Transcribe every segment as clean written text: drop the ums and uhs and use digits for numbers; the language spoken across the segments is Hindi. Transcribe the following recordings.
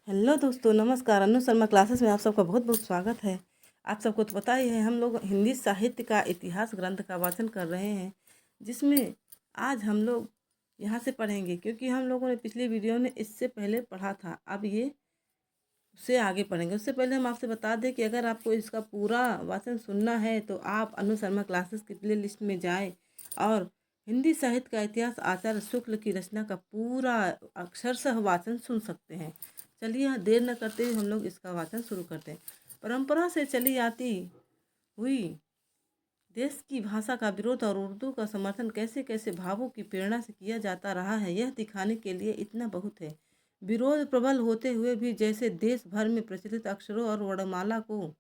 हेलो दोस्तों, नमस्कार। अनु शर्मा क्लासेस में आप सबका बहुत बहुत स्वागत है। आप सबको तो पता ही है, हम लोग हिंदी साहित्य का इतिहास ग्रंथ का वाचन कर रहे हैं, जिसमें आज हम लोग यहाँ से पढ़ेंगे, क्योंकि हम लोगों ने पिछली वीडियो में इससे पहले पढ़ा था। अब ये उससे आगे पढ़ेंगे। उससे पहले हम आपसे बता दें कि अगर आपको इसका पूरा वाचन सुनना है तो आप अनु शर्मा क्लासेस की प्ले लिस्ट में जाएँ और हिंदी साहित्य का इतिहास आचार्य शुक्ल की रचना का पूरा अक्षरशः वाचन सुन सकते हैं। चलिए, यहाँ देर न करते हुए हम लोग इसका वाचन शुरू करते हैं। परंपरा से चली आती हुई देश की भाषा का विरोध और उर्दू का समर्थन कैसे कैसे भावों की प्रेरणा से किया जाता रहा है, यह दिखाने के लिए इतना बहुत है। विरोध प्रबल होते हुए भी जैसे देश भर में प्रचलित अक्षरों और वर्णमाला को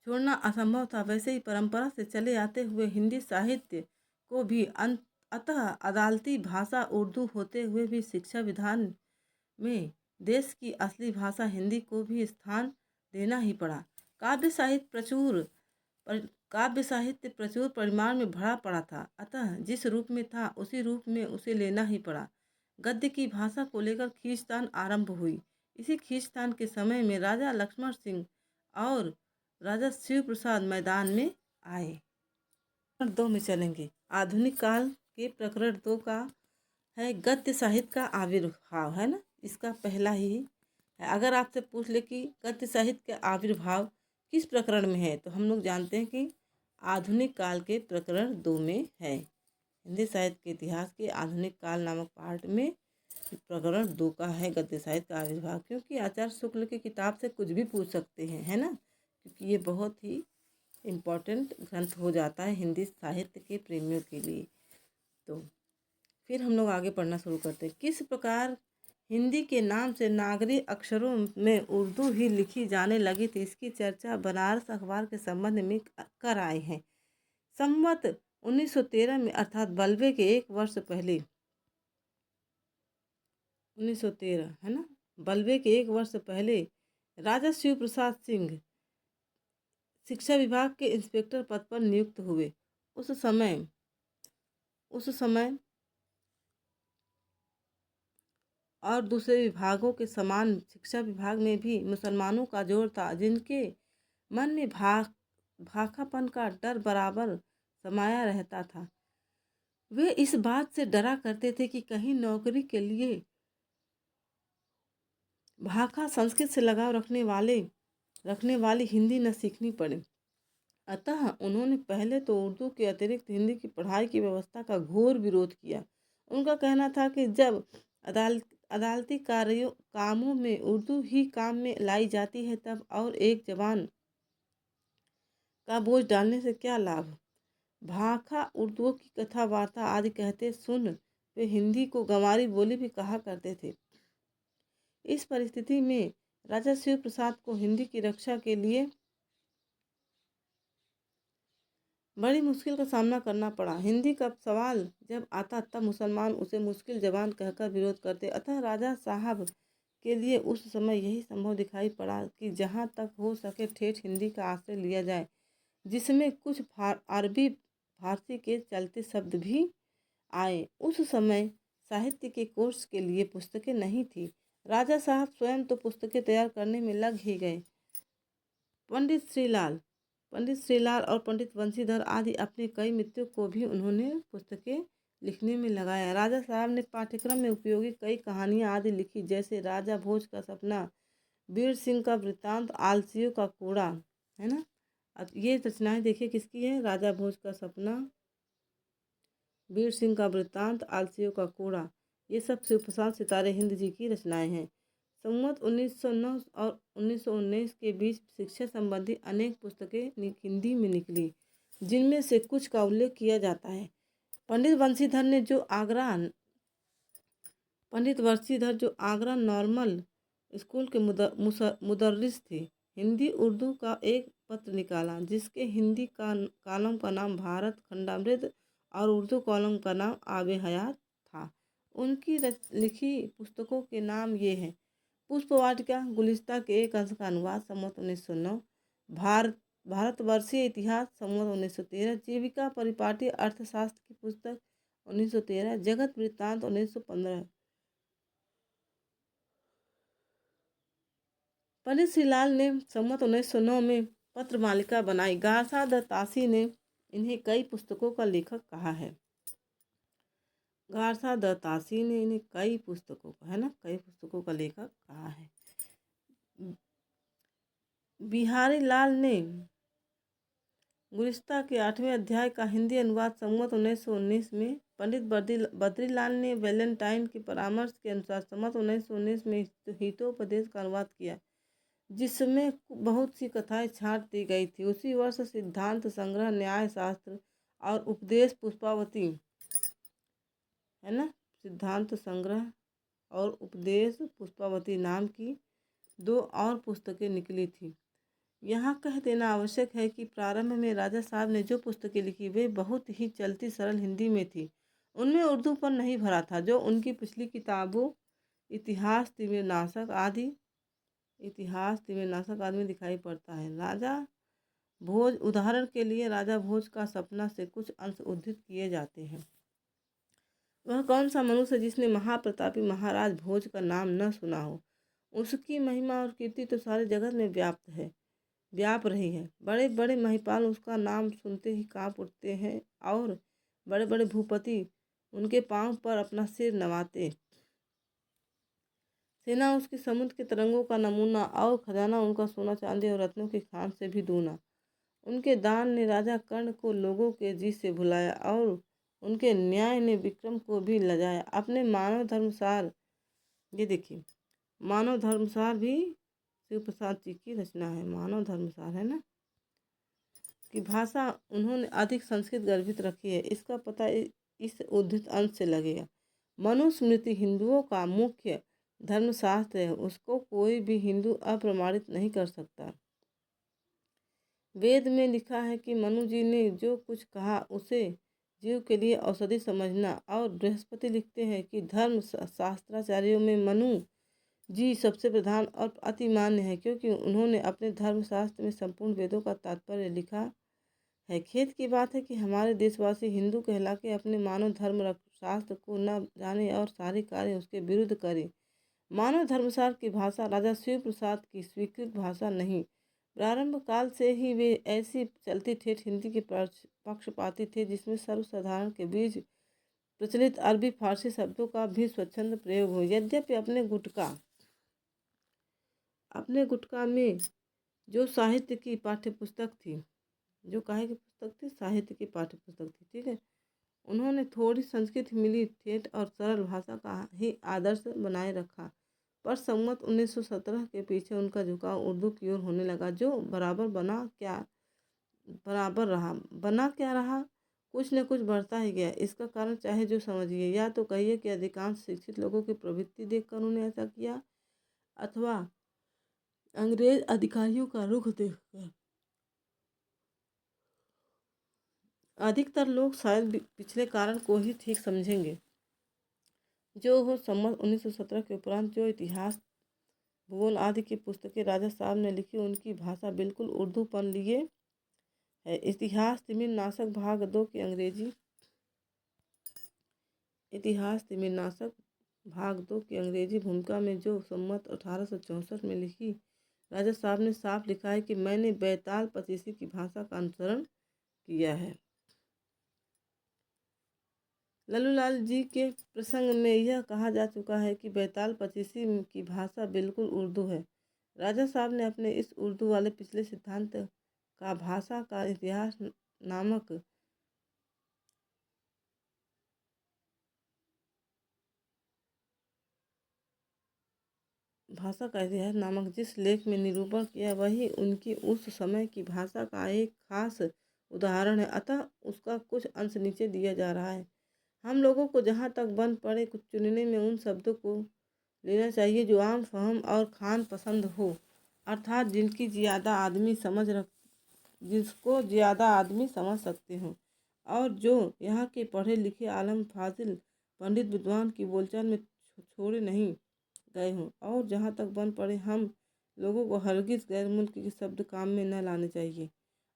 छोड़ना असंभव था, वैसे ही परंपरा से चले आते हुए हिंदी साहित्य को भी अतः अदालती भाषा उर्दू होते हुए भी शिक्षा विधान में देश की असली भाषा हिंदी को भी स्थान देना ही पड़ा। काव्य साहित्य प्रचुर परिमाण में भरा पड़ा था, अतः जिस रूप में था उसी रूप में उसे लेना ही पड़ा। गद्य की भाषा को लेकर खींचतान आरंभ हुई। इसी खींचतान के समय में राजा लक्ष्मण सिंह और राजा शिव प्रसाद मैदान में आए। प्रकरण 2 में चलेंगे। आधुनिक काल के प्रकरण 2 का है गद्य साहित्य का आविर्भाव, है ना। इसका पहला ही है। अगर आपसे पूछ ले कि गद्य साहित्य का आविर्भाव किस प्रकरण में है, तो हम लोग जानते हैं कि आधुनिक काल के प्रकरण 2 में है। हिंदी साहित्य के इतिहास के आधुनिक काल नामक पार्ट में प्रकरण 2 का है गद्य साहित्य का आविर्भाव। क्योंकि आचार्य शुक्ल की किताब से कुछ भी पूछ सकते हैं, है ना, क्योंकि ये बहुत ही इम्पोर्टेंट ग्रंथ हो जाता है हिंदी साहित्य के प्रेमियों के लिए। तो फिर हम लोग आगे पढ़ना शुरू करते हैं। किस प्रकार हिंदी के नाम से नागरी अक्षरों में उर्दू ही लिखी जाने लगी थी, इसकी चर्चा बनारस अखबार के संबंध में कर आए हैं। संवत 1913 में, अर्थात बल्बे के एक वर्ष पहले, 1913 है ना, बल्बे के एक वर्ष पहले राजा शिव प्रसाद सिंह शिक्षा विभाग के इंस्पेक्टर पद पर नियुक्त हुए। उस समय और दूसरे विभागों के समान शिक्षा विभाग में भी मुसलमानों का जोर था, जिनके मन में भाखापन का डर बराबर समाया रहता था। वे इस बात से डरा करते थे कि कहीं नौकरी के लिए भाखा संस्कृत से लगाव रखने वाली हिंदी न सीखनी पड़े। अतः उन्होंने पहले तो उर्दू के अतिरिक्त हिंदी की पढ़ाई की व्यवस्था का घोर विरोध किया। उनका कहना था कि जब अदालती कामों में उर्दू ही काम में लाई जाती है, तब और एक जबान का बोझ डालने से क्या लाभ। भाखा उर्दू की कथा वार्ता आदि कहते सुन वे हिंदी को गंवारी बोली भी कहा करते थे। इस परिस्थिति में राजा शिव प्रसाद को हिंदी की रक्षा के लिए बड़ी मुश्किल का सामना करना पड़ा। हिंदी का सवाल जब आता तब मुसलमान उसे मुश्किल जबान कहकर विरोध करते। अतः राजा साहब के लिए उस समय यही संभव दिखाई पड़ा कि जहाँ तक हो सके ठेठ हिंदी का आश्रय लिया जाए, जिसमें कुछ अरबी फारसी के चलते शब्द भी आए। उस समय साहित्य के कोर्स के लिए पुस्तकें नहीं थी। राजा साहब स्वयं तो पुस्तकें तैयार करने में लग ही गए। पंडित श्रीलाल और पंडित बंशीधर आदि अपने कई मित्रों को भी उन्होंने पुस्तकें लिखने में लगाया। राजा साहब ने पाठ्यक्रम में उपयोगी कई कहानियाँ आदि लिखी, जैसे राजा भोज का सपना, वीर सिंह का वृत्तांत, आलसियों का कूड़ा, है ना। अब ये रचनाएं देखिए किसकी है। राजा भोज का सपना, वीर सिंह का वृत्तांत, आलसियों का कूड़ा, ये सब शिव प्रसाद सितारे हिंद जी की रचनाएं हैं। संवत 1909 और 1919 के बीच शिक्षा संबंधी अनेक पुस्तकें हिंदी में निकली, जिनमें से कुछ का उल्लेख किया जाता है। पंडित वंशीधर जो आगरा नॉर्मल स्कूल के मुदर्रिस थे, हिंदी उर्दू का एक पत्र निकाला, जिसके हिंदी कॉलम का नाम भारत खंडामृत और उर्दू कॉलम का नाम आबे हयात था। उनकी लिखी पुस्तकों के नाम ये हैं। पुष्प वाटिका, गुलिस्ता के एक अंश का अनुवाद, संवत 1909। भारतवर्षीय इतिहास, संवत 1913। जीविका परिपाटी अर्थशास्त्र की पुस्तक, 1913। जगत वृत्तांत, 1915। पंडित श्रीलाल ने संवत 1909 में पत्र मालिका बनाई। गारसा द तासी ने इन्हें कई पुस्तकों का लेखक कहा है। गारसा द तासी ने इन्हें कई पुस्तकों का, है ना, कई पुस्तकों का लेखक कहा है। बिहारी लाल ने गुलिस्ता के 8वें अध्याय का हिंदी अनुवाद संवत 1919 में, पंडित बद्रीलाल ने वैलेंटाइन के परामर्श के अनुसार संवत 1919 में हितोपदेश का अनुवाद किया, जिसमें बहुत सी कथाएं छांट दी गई थी। उसी वर्ष सिद्धांत संग्रह, न्याय शास्त्र और उपदेश पुष्पावती, है ना, सिद्धांत संग्रह और उपदेश पुष्पावती नाम की 2 और पुस्तकें निकली थी। यहाँ कह देना आवश्यक है कि प्रारंभ में राजा साहब ने जो पुस्तकें लिखी वे बहुत ही चलती सरल हिंदी में थी। उनमें उर्दू पर नहीं भरा था, जो उनकी पिछली किताबों इतिहास तिमिरनाशक आदि में दिखाई पड़ता है। राजा भोज, उदाहरण के लिए राजा भोज का सपना से कुछ अंश उद्धृत किए जाते हैं। वह कौन सा मनुष्य जिसने महाप्रतापी महाराज भोज का नाम न सुना हो। उसकी महिमा और कीर्ति तो सारे जगत में व्याप रही है। बड़े बड़े महिपाल उसका नाम सुनते ही कांप उठते हैं और बड़े बड़े भूपति उनके पांव पर अपना सिर नवाते। सेना उसकी समुद्र के तरंगों का नमूना और खजाना उनका सोना चांदी और रत्नों की खान से भी दूना। उनके दान ने राजा कर्ण को लोगों के जी से भुलाया और उनके न्याय ने विक्रम को भी लजाया। अपने मानव धर्मसार, ये देखिए, मानव धर्मसार भी शिव प्रसाद जी की रचना है। मानव धर्मसार, है ना, की भाषा उन्होंने अधिक संस्कृत गर्भित रखी है। इसका पता इस उद्धृत अंश से लगेगा। मनुस्मृति हिंदुओं का मुख्य धर्मशास्त्र है, उसको कोई भी हिंदू अप्रमाणित नहीं कर सकता। वेद में लिखा है कि मनु जी ने जो कुछ कहा उसे जीव के लिए औषधि समझना। और बृहस्पति लिखते हैं कि धर्म शास्त्राचार्यों में मनु जी सबसे प्रधान और अति मान्य है, क्योंकि उन्होंने अपने धर्मशास्त्र में संपूर्ण वेदों का तात्पर्य लिखा है। खेद की बात है कि हमारे देशवासी हिंदू कहला के अपने मानव धर्म शास्त्र को न जाने और सारे कार्य उसके विरुद्ध करें। मानव धर्मसार की भाषा राजा शिव प्रसाद की स्वीकृत भाषा नहीं। प्रारंभ काल से ही वे ऐसी चलती ठेठ हिंदी के पक्षपाती थे जिसमें सर्वसाधारण के बीच प्रचलित अरबी फारसी शब्दों का भी स्वच्छंद प्रयोग हो। यद्यपि अपने गुटका में जो साहित्य की पाठ्यपुस्तक थी, जो काहे की पुस्तक थी, साहित्य की पाठ्यपुस्तक थी, ठीक है, उन्होंने थोड़ी संस्कृत मिली ठेठ और सरल भाषा का ही आदर्श बनाए रखा। पर संवत 1917 के पीछे उनका झुकाव उर्दू की ओर होने लगा, जो बराबर बना क्या रहा, कुछ न कुछ बढ़ता ही गया। इसका कारण चाहे जो समझिए, या तो कहिए कि अधिकांश शिक्षित लोगों की प्रवृत्ति देखकर उन्होंने ऐसा किया, अथवा अंग्रेज अधिकारियों का रुख देखकर। अधिकतर लोग शायद पिछले कारण को ही ठीक समझेंगे। जो हो, संवत 1917 के उपरांत जो इतिहास, भूगोल आदि की पुस्तकें राजा साहब ने लिखी, उनकी भाषा बिल्कुल उर्दूपन लिए है। इतिहास तिमिरनाशक भाग 2 की अंग्रेजी भूमिका में जो संवत 1864 में लिखी, राजा साहब ने साफ लिखा है कि मैंने बैताल पचीसी की भाषा का अनुसरण किया है। लल्लूलाल जी के प्रसंग में यह कहा जा चुका है कि बैताल पचीसी की भाषा बिल्कुल उर्दू है। राजा साहब ने अपने इस उर्दू वाले पिछले सिद्धांत का भाषा का इतिहास नामक जिस लेख में निरूपण किया, वही उनकी उस समय की भाषा का एक खास उदाहरण है। अतः उसका कुछ अंश नीचे दिया जा रहा है। हम लोगों को जहाँ तक बन पड़े कुछ चुनने में उन शब्दों को लेना चाहिए जो आम फहम और खान पसंद हो, अर्थात जिसको ज़्यादा आदमी समझ सकते हों, और जो यहाँ के पढ़े लिखे आलम फाजिल पंडित विद्वान की बोलचाल में छोड़े नहीं गए हों। और जहाँ तक बन पड़े हम लोगों को हरगिज़ गैर मुल्क के शब्द काम में न लाने चाहिए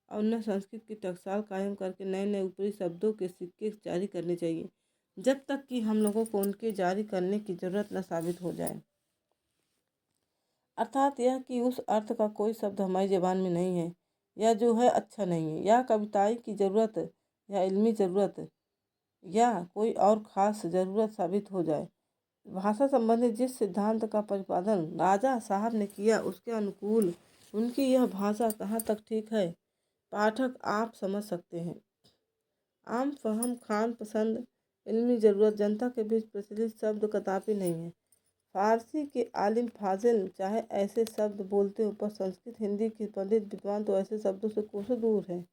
और न संस्कृत की टकसाल कायम करके नए नए ऊपरी शब्दों के सिक्के जारी करने चाहिए, जब तक कि हम लोगों को उनके जारी करने की ज़रूरत न साबित हो जाए। अर्थात यह कि उस अर्थ का कोई शब्द हमारी ज़बान में नहीं है, या जो है अच्छा नहीं है, या कविताई की ज़रूरत, या इल्मी ज़रूरत, या कोई और ख़ास ज़रूरत साबित हो जाए। भाषा संबंधी जिस सिद्धांत का प्रतिपादन राजा साहब ने किया, उसके अनुकूल उनकी यह भाषा कहाँ तक ठीक है, पाठक आप समझ सकते हैं। आम फहम, खान पसंद, इल्मी ज़रूरत, जनता के बीच प्रचलित शब्द कदापि नहीं है। फारसी के आलिम फाजिल चाहे ऐसे शब्द बोलते हो, पर संस्कृत हिंदी के पंडित विद्वान तो ऐसे शब्दों से कोसों दूर हैं।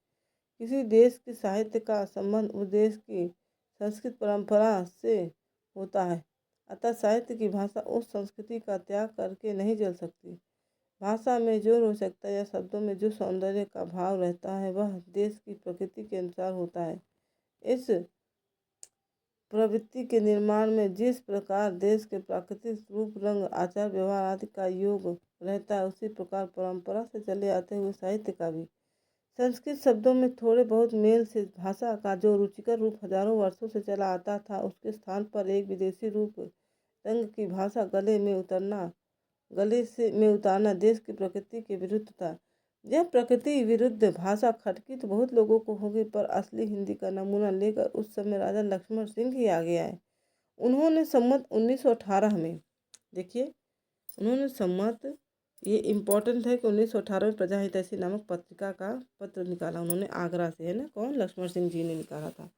किसी देश के साहित्य का संबंध उस देश की संस्कृत परंपरा से होता है, अतः साहित्य की भाषा उस संस्कृति का त्याग करके नहीं चल सकती। भाषा में जो रोचकता या शब्दों में जो सौंदर्य का भाव रहता है, वह देश की प्रकृति के अनुसार होता है। इस प्रवृत्ति के निर्माण में जिस प्रकार देश के प्राकृतिक रूप, रंग, आचार व्यवहार आदि का योग रहता है, उसी प्रकार परंपरा से चले आते हुए साहित्य का भी संस्कृत शब्दों में थोड़े बहुत मेल से भाषा का जो रुचिकर रूप हजारों वर्षों से चला आता था, उसके स्थान पर एक विदेशी रूप, रंग की भाषा गले में उतारना देश की प्रकृति के विरुद्ध था। यह प्रकृति विरुद्ध भाषा खटकी तो बहुत लोगों को होगी, पर असली हिंदी का नमूना लेकर उस समय राजा लक्ष्मण सिंह ही आगे आए। उन्होंने सम्मत 1918 में, देखिए उन्होंने सम्मत, ये इम्पोर्टेंट है कि 1918 में प्रजा हितैषी नामक पत्रिका का पत्र निकाला। उन्होंने आगरा से, है ना, कौन, लक्ष्मण सिंह जी ने निकाला था।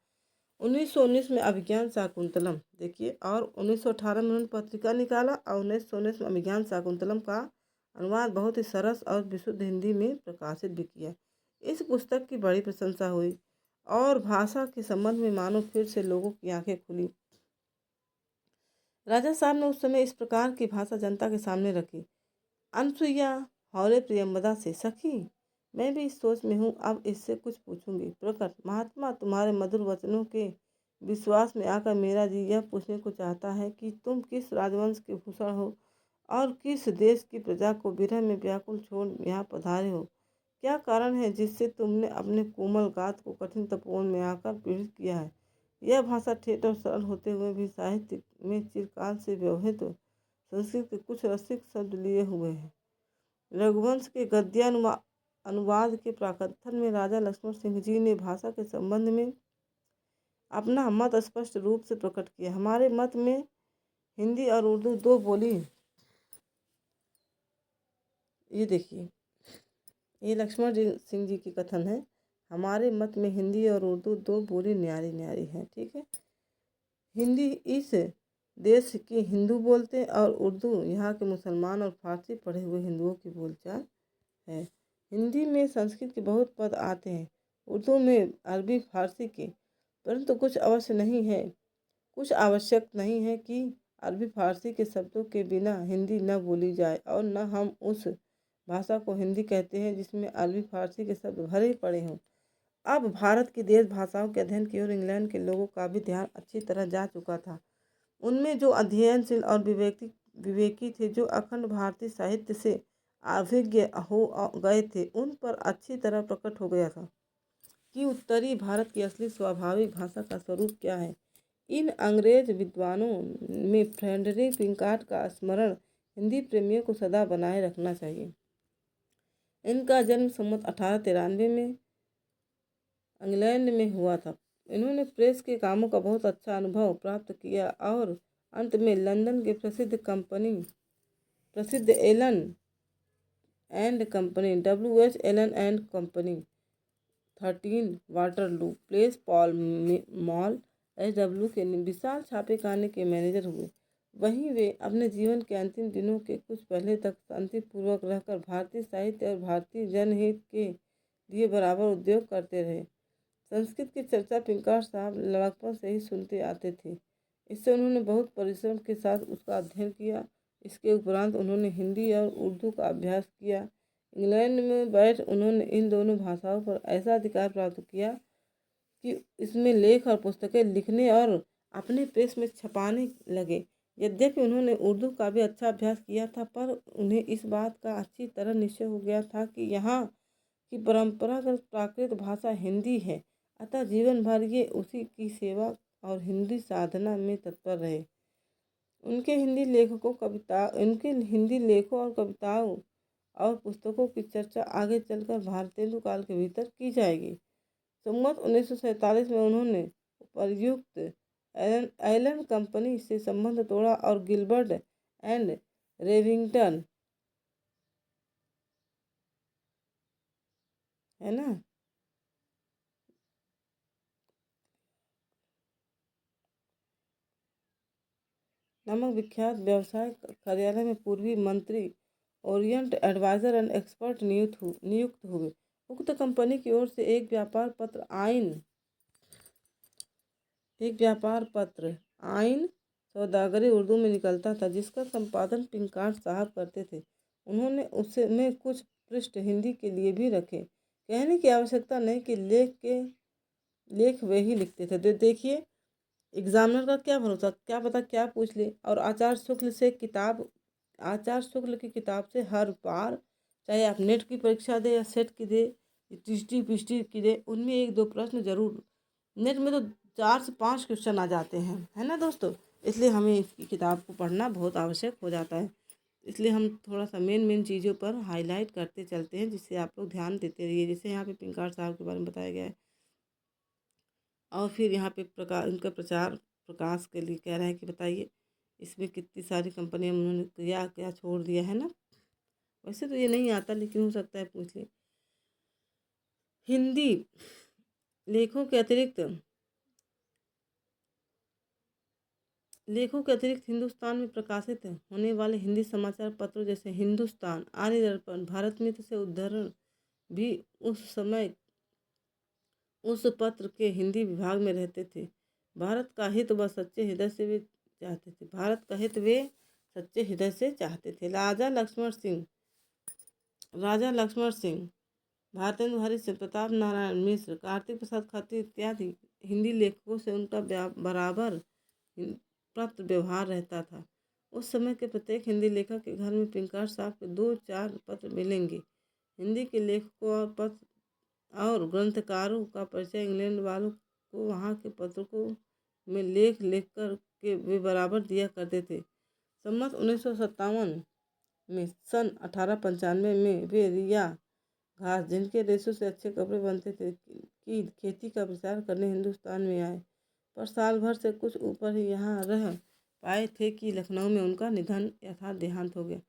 1919 में अभिज्ञान शाकुंतलम, देखिए, और 1918 में उन्होंने पत्रिका निकाला, और 1919 में अभिज्ञान शाकुंतलम का अनुवाद बहुत ही सरस और विशुद्ध हिंदी में प्रकाशित भी किया। इस पुस्तक की बड़ी प्रशंसा हुई और भाषा के संबंध में मानो फिर से लोगों की आंखें खुली। राजा साहब ने उस समय इस प्रकार की भाषा जनता के सामने रखी। अनसुईया हौरे प्रियंवदा से, सखी मैं भी इस सोच में हूँ, अब इससे कुछ पूछूंगी। प्रकट महात्मा, तुम्हारे मधुर वचनों के विश्वास में आकर मेरा जी यह पूछने को चाहता है कि तुम किस राजवंश के भूषण हो और किस देश की प्रजा को विरह में व्याकुल छोड़ यहाँ पधारे हो। क्या कारण है जिससे तुमने अपने कोमल गात को कठिन तपोवन में आकर पीड़ित किया है। यह भाषा ठेठ और सरल होते हुए भी साहित्य में चिरकाल से व्यवहित संस्कृत के कुछ रसिक शब्द लिए हुए हैं। रघुवंश के अनुवाद के प्राकथन में राजा लक्ष्मण सिंह जी ने भाषा के संबंध में अपना मत स्पष्ट रूप से प्रकट किया। हमारे मत में हिंदी और उर्दू दो बोली, ये देखिए, ये लक्ष्मण सिंह जी की कथन है। हमारे मत में हिंदी और उर्दू दो बोली न्यारी न्यारी है। ठीक है, हिंदी इस देश के हिंदू बोलते हैं और उर्दू यहाँ के मुसलमान और फारसी पढ़े हुए हिंदुओं की बोलचाल है। हिंदी में संस्कृत के बहुत पद आते हैं, उर्दू में अरबी फारसी के, परंतु कुछ आवश्यक नहीं है कि अरबी फारसी के शब्दों के बिना हिंदी न बोली जाए, और न हम उस भाषा को हिंदी कहते हैं जिसमें अरबी फारसी के शब्द भरे पड़े हों। अब भारत की देश भाषाओं के अध्ययन की ओर इंग्लैंड के लोगों का भी ध्यान अच्छी तरह जा चुका था। उनमें जो अध्ययनशील और विवेकी थे, जो अखंड भारतीय साहित्य से अभिज्ञ हो गए थे, उन पर अच्छी तरह प्रकट हो गया था कि उत्तरी भारत की असली स्वाभाविक भाषा का स्वरूप क्या है। इन अंग्रेज विद्वानों में फ्रेडरिक पिंकार्ट का स्मरण हिंदी प्रेमियों को सदा बनाए रखना चाहिए। इनका जन्म सम्मत 1893 में इंग्लैंड में हुआ था। इन्होंने प्रेस के कामों का बहुत अच्छा अनुभव प्राप्त किया और अंत में लंदन के प्रसिद्ध Allen and company WH Allen and company 13 Waterloo Place Pall Mall SW के विशाल छापेखाने के मैनेजर हुए। वहीं वे अपने जीवन के अंतिम दिनों के कुछ पहले तक शांतिपूर्वक रहकर भारतीय साहित्य और भारतीय जनहित के लिए बराबर उद्योग करते रहे। संस्कृत की चर्चा पिंकार्ट साहब लड़कपन से ही सुनते आते थे। इससे उन्होंने बहुत परिश्रम के साथ उसका अध्ययन किया। इसके उपरांत उन्होंने हिंदी और उर्दू का अभ्यास किया। इंग्लैंड में बैठ उन्होंने इन दोनों भाषाओं पर ऐसा अधिकार प्राप्त किया कि इसमें लेख और पुस्तकें लिखने और अपने प्रेस में छपाने लगे। यद्यपि उन्होंने उर्दू का भी अच्छा अभ्यास किया था, पर उन्हें इस बात का अच्छी तरह निश्चय हो गया था कि यहाँ की परंपरागत प्राकृत भाषा हिंदी है, अतः जीवन भर ये उसी की सेवा और हिंदी साधना में तत्पर रहे। उनके हिंदी लेखों और कविताओं और पुस्तकों की चर्चा आगे चलकर भारतेंदु काल के भीतर की जाएगी। संवत 1947 में उन्होंने उपर्युक्त एलन कंपनी से संबंध तोड़ा और गिलबर्ट एंड रेविंगटन, है ना, नामक विख्यात व्यवसाय कार्यालय में पूर्वी मंत्री, ओरिएंट एडवाइजर एंड एक्सपर्ट नियुक्त हुए। उक्त कंपनी की ओर से एक व्यापार पत्र आइन सौदागरी उर्दू में निकलता था, जिसका संपादन पिंकार साहब करते थे। उन्होंने उसमें कुछ पृष्ठ हिंदी के लिए भी रखे। कहने की आवश्यकता नहीं कि लेख वे ही लिखते थे। तो देखिए, एग्जामिनर का क्या भरोसा, क्या पता क्या पूछ ले। और आचार्य शुक्ल की किताब से हर बार, चाहे आप नेट की परीक्षा दे या सेट की दे, टीटी पीटी की दे, उनमें एक दो प्रश्न जरूर, नेट में तो 4 से 5 क्वेश्चन आ जाते हैं, है ना दोस्तों। इसलिए हमें इसकी किताब को पढ़ना बहुत आवश्यक हो जाता है। इसलिए हम थोड़ा सा मेन चीज़ों पर हाईलाइट करते चलते हैं, जिससे आप लोग ध्यान देते रहिए। जैसे यहाँ पे पिंकार साहब के बारे में बताया गया है। और फिर यहाँ पे उनका प्रचार प्रकाश के लिए कह रहे हैं कि बताइए इसमें कितनी सारी कंपनियां उन्होंने क्या क्या छोड़ दिया है ना। वैसे तो ये नहीं आता, लेकिन हो सकता है पूछ ले। हिंदी लेखों के अतिरिक्त हिंदुस्तान में प्रकाशित होने वाले हिंदी समाचार पत्रों जैसे हिंदुस्तान, आर्य दर्पण, भारत मित्र से उद्धरण भी उस पत्र के हिंदी विभाग में रहते थे। भारत का हित व सच्चे हृदय से वे चाहते थे। राजा लक्ष्मण सिंह, भारतेंदु हरिश्चंद्र, प्रताप नारायण मिश्र, कार्तिक प्रसाद खत्री इत्यादि हिंदी लेखकों से उनका बराबर पत्र व्यवहार रहता था। उस समय के प्रत्येक हिंदी लेखक के घर में पिंकार साहब के 2-4 पत्र मिलेंगे। हिंदी के लेखकों और ग्रंथकारों का परिचय इंग्लैंड वालों को वहाँ के पत्रों में लेख कर के वे बराबर दिया करते थे। संवत 1957 में सन 1895 में वे रिया घास, जिनके रेशों से अच्छे कपड़े बनते थे, की खेती का प्रचार करने हिंदुस्तान में आए, पर साल भर से कुछ ऊपर ही यहाँ रह पाए थे कि लखनऊ में उनका निधन यथार्थ देहांत हो गया।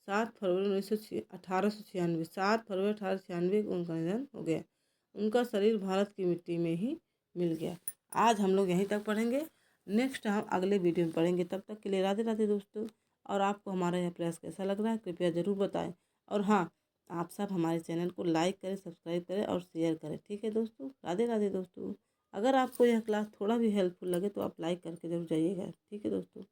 7 फरवरी 1896 को उनका निधन हो गया। उनका शरीर भारत की मिट्टी में ही मिल गया। आज हम लोग यहीं तक पढ़ेंगे। नेक्स्ट हम अगले वीडियो में पढ़ेंगे। तब तक के लिए राधे राधे दोस्तों। और आपको हमारा यह प्रयास कैसा लग रहा है कृपया ज़रूर बताएं। और हाँ, आप सब हमारे चैनल को लाइक करें, सब्सक्राइब करें और शेयर करें। ठीक है दोस्तों, राधे राधे दोस्तों। अगर आपको यह क्लास थोड़ा भी हेल्पफुल लगे तो आप लाइक करके जरूर जाइएगा। ठीक है दोस्तों।